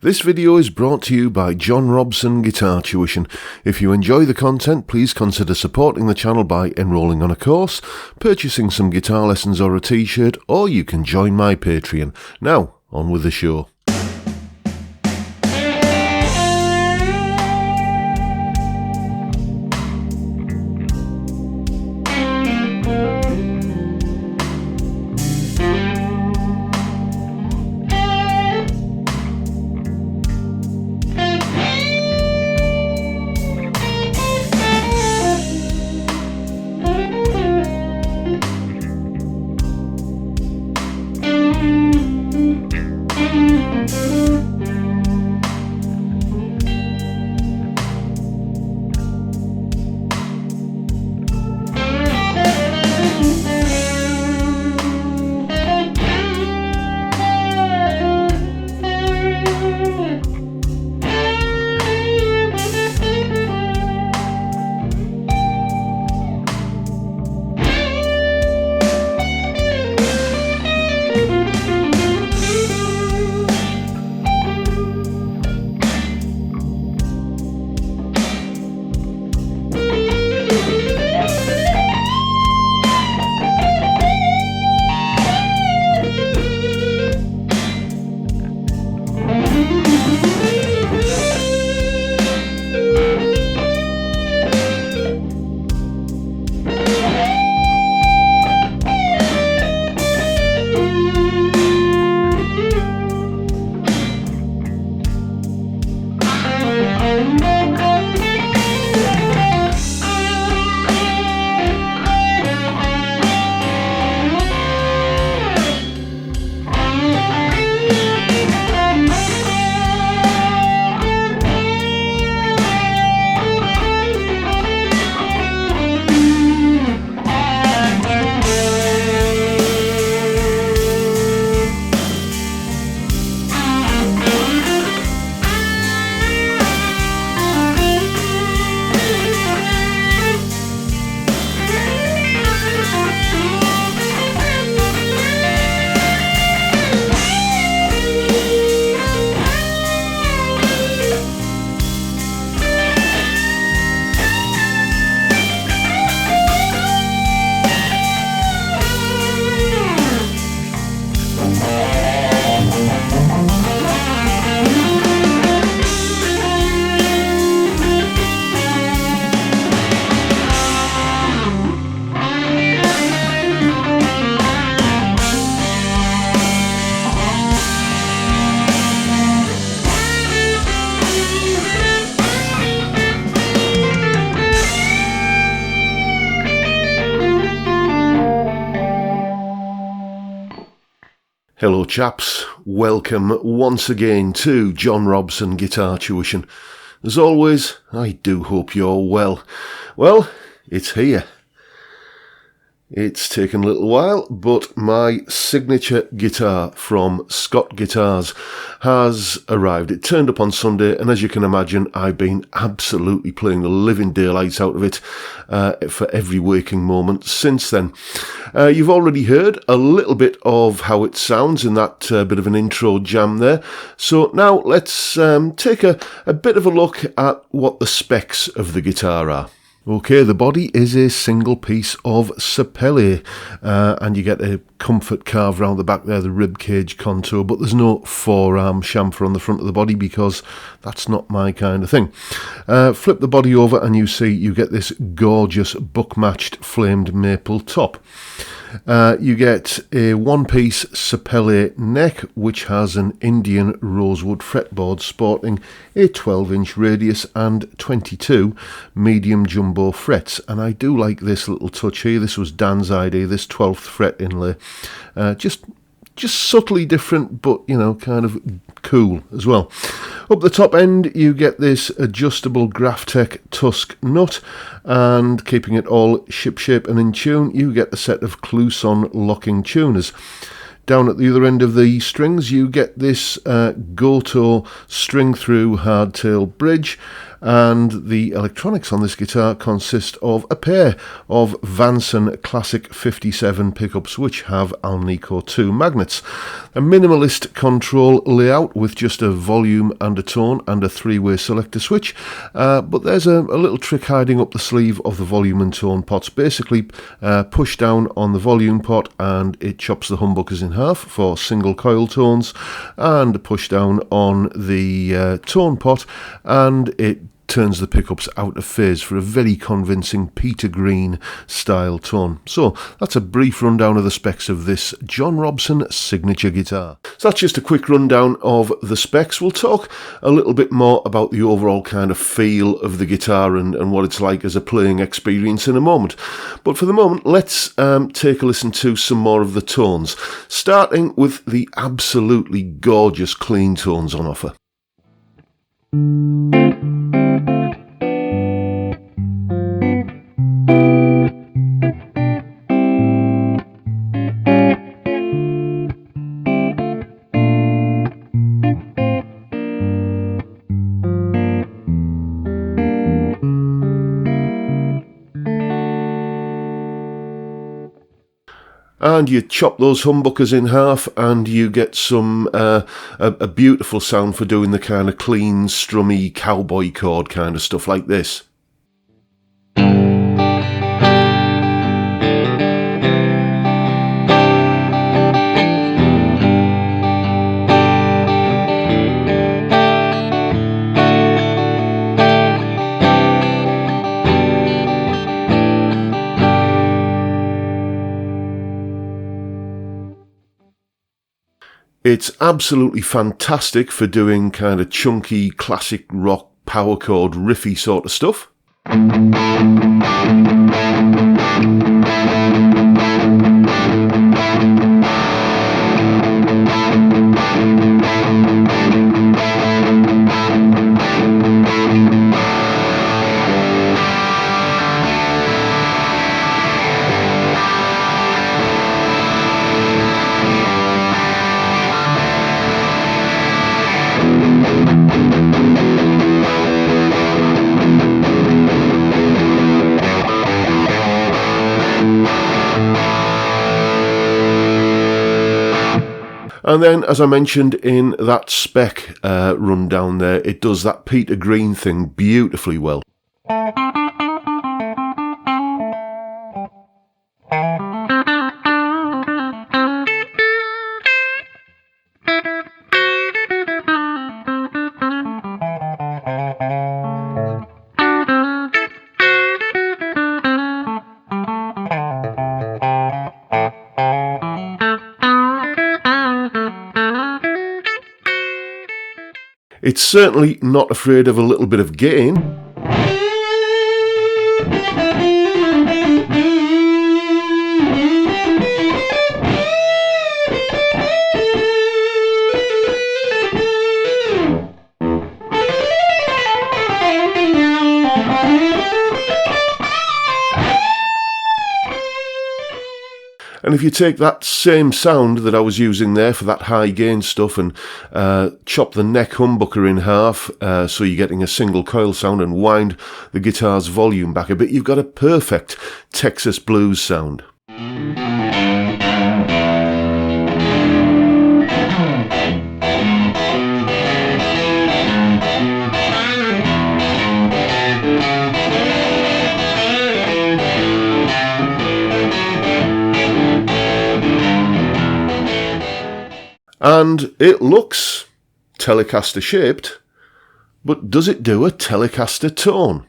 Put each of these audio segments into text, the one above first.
This video is brought to you by John Robson Guitar Tuition. If you enjoy the content, please consider supporting the channel by enrolling on a course, purchasing some guitar lessons or a t-shirt, or you can join my Patreon. Now, on with the show. Hello chaps, welcome once again to John Robson Guitar Tuition. As always, I do hope you're well. Well, it's here. It's taken a little while, but my signature guitar from Scott Guitars has arrived. It turned up on Sunday, and as you can imagine, I've been absolutely playing the living daylights out of it for every waking moment since then. You've already heard a little bit of how it sounds in that bit of an intro jam there. So now let's take a bit of a look at what the specs of the guitar are. Okay, the body is a single piece of sapele, and you get a comfort carved around the back there, the rib cage contour, but there's no forearm chamfer on the front of the body because that's not my kind of thing. Flip the body over and you see you get this gorgeous buck-matched flamed maple top. You get a one-piece sapele neck which has an Indian rosewood fretboard sporting a 12-inch radius and 22 medium jumbo frets, and I do like this little touch here. This was Dan's idea, this 12th fret inlay. Just subtly different, but you know, kind of cool as well. Up the top end you get this adjustable Graphtec tusk nut, and keeping it all shipshape and in tune, you get a set of Clouson locking tuners. Down at the other end of the strings you get this Goto string through hardtail bridge, and the electronics on this guitar consist of a pair of Vanson Classic 57 pickups which have Alnico 2 magnets. A minimalist control layout with just a volume and a tone and a three-way selector switch, but there's a little trick hiding up the sleeve of the volume and tone pots. Basically, push down on the volume pot and it chops the humbuckers in half for single coil tones, and push down on the tone pot and it turns the pickups out of phase for a very convincing Peter Green style tone. So that's a brief rundown of the specs of this John Robson signature guitar. So that's just a quick rundown of the specs. We'll talk a little bit more about the overall kind of feel of the guitar and what it's like as a playing experience in a moment. But for the moment, let's take a listen to some more of the tones, starting with the absolutely gorgeous clean tones on offer. And you chop those humbuckers in half and you get some a beautiful sound for doing the kind of clean, strummy cowboy chord kind of stuff like this. It's absolutely fantastic for doing kind of chunky, classic rock, power chord, riffy sort of stuff. And then, as I mentioned in that spec rundown there, it does that Peter Green thing beautifully well. It's certainly not afraid of a little bit of gain. And if you take that same sound that I was using there for that high gain stuff and chop the neck humbucker in half so you're getting a single coil sound and wind the guitar's volume back a bit, you've got a perfect Texas blues sound. And it looks Telecaster shaped, but does it do a Telecaster tone?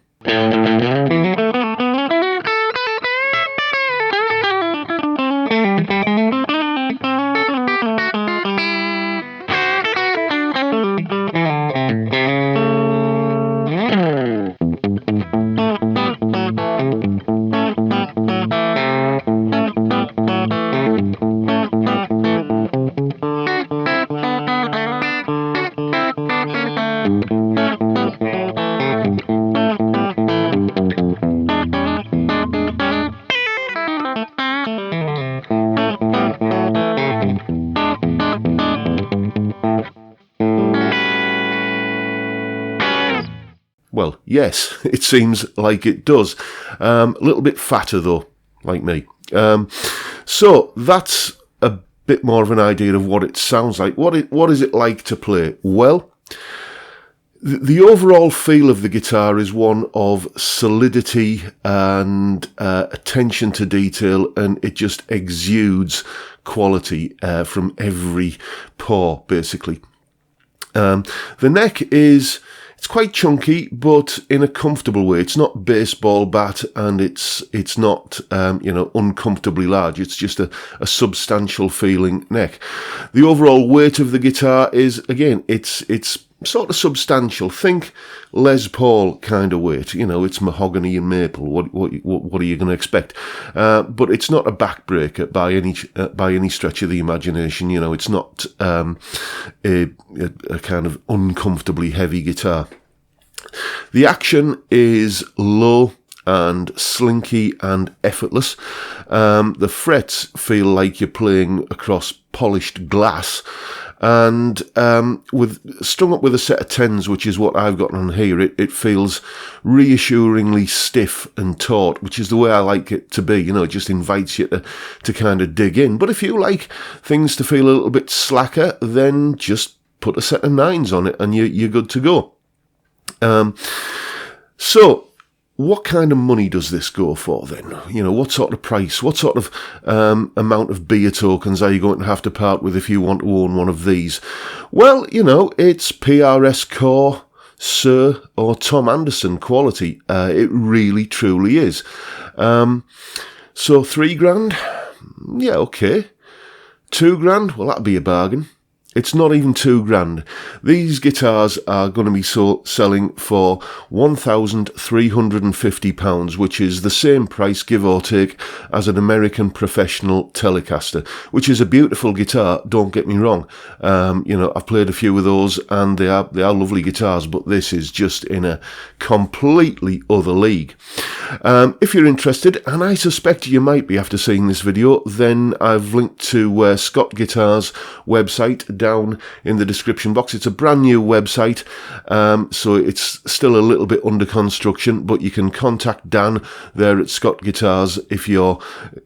Well, yes, it seems like it does. A little bit fatter though, like me. So that's a bit more of an idea of what it sounds like. What is it like to play? Well, the overall feel of the guitar is one of solidity and attention to detail, and it just exudes quality from every pore, basically. The neck it's quite chunky, but in a comfortable way. It's not baseball bat, and it's not uncomfortably large. It's just a substantial feeling neck. The overall weight of the guitar is, again, it's sort of substantial. Think Les Paul kind of weight. It's mahogany and maple. What are you going to expect? But it's not a backbreaker by any stretch of the imagination. It's not a kind of uncomfortably heavy guitar. The action is low and slinky and effortless. The frets feel like you're playing across polished glass. And strung up with a set of 10s, which is what I've got on here, it feels reassuringly stiff and taut, which is the way I like it to be. It just invites you to kind of dig in. But if you like things to feel a little bit slacker, then just put a set of 9s on it and you're good to go. So what kind of money does this go for then? What sort of price, what sort of amount of beer tokens are you going to have to part with if you want to own one of these? Well, it's PRS Core, Sir, or Tom Anderson quality. It really, truly is. So $3,000? Yeah, okay. $2,000? Well, that'd be a bargain. It's not even $2,000. These guitars are going to be selling for £1,350, which is the same price, give or take, as an American professional Telecaster, which is a beautiful guitar, don't get me wrong. I've played a few of those, and they are lovely guitars, but this is just in a completely other league. If you're interested, and I suspect you might be after seeing this video, then I've linked to Scott Guitar's website down in the description box. It's a brand new website, so it's still a little bit under construction, but you can contact Dan there at Scott Guitars if you're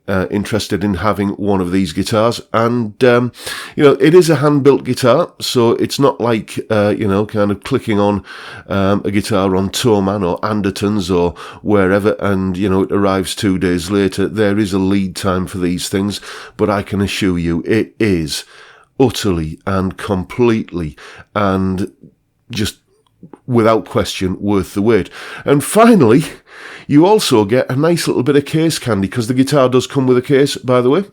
interested in having one of these guitars. And it is a hand-built guitar, so it's not like kind of clicking on a guitar on Thomann or Andertons or wherever and it arrives 2 days later. There is a lead time for these things, but I can assure you it is utterly and completely and just without question worth the wait. And finally, you also get a nice little bit of case candy, because the guitar does come with a case, by the way.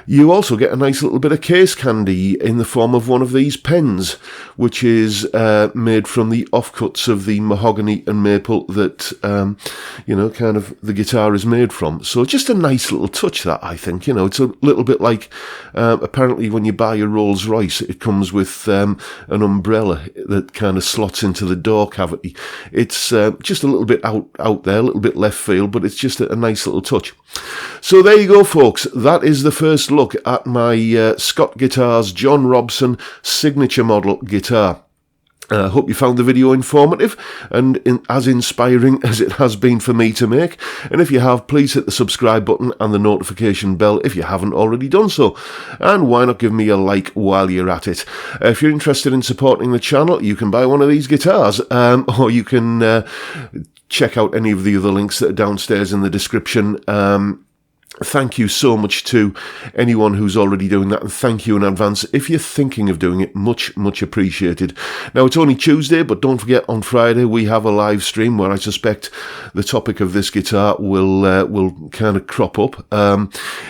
You also get a nice little bit of case candy in the form of one of these pens, which is made from the offcuts of the mahogany and maple that, kind of the guitar is made from. So just a nice little touch, that, I think. It's a little bit like, apparently when you buy a Rolls Royce, it comes with an umbrella that kind of slots into the door cavity. It's just a little bit out there, a little bit left field, but it's just a nice little touch. So there you go, folks. That is the first look at my Scott Guitars John Robson signature model guitar. I hope you found the video informative and as inspiring as it has been for me to make. And if you have, please hit the subscribe button and the notification bell if you haven't already done so. And why not give me a like while you're at it? If you're interested in supporting the channel, you can buy one of these guitars, or you can check out any of the other links that are downstairs in the description. Thank you so much to anyone who's already doing that, and thank you in advance if you're thinking of doing it. Much, much appreciated. Now, it's only Tuesday, but don't forget, on Friday we have a live stream where I suspect the topic of this guitar will kind of crop up.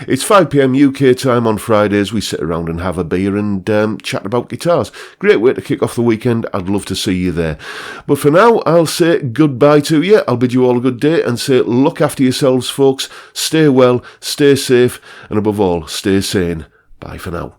It's 5 p.m. UK time on Fridays. We sit around and have a beer and chat about guitars. Great way to kick off the weekend. I'd love to see you there. But for now, I'll say goodbye to you. I'll bid you all a good day and say look after yourselves, folks. Stay well. Stay safe, and above all, stay sane. Bye for now.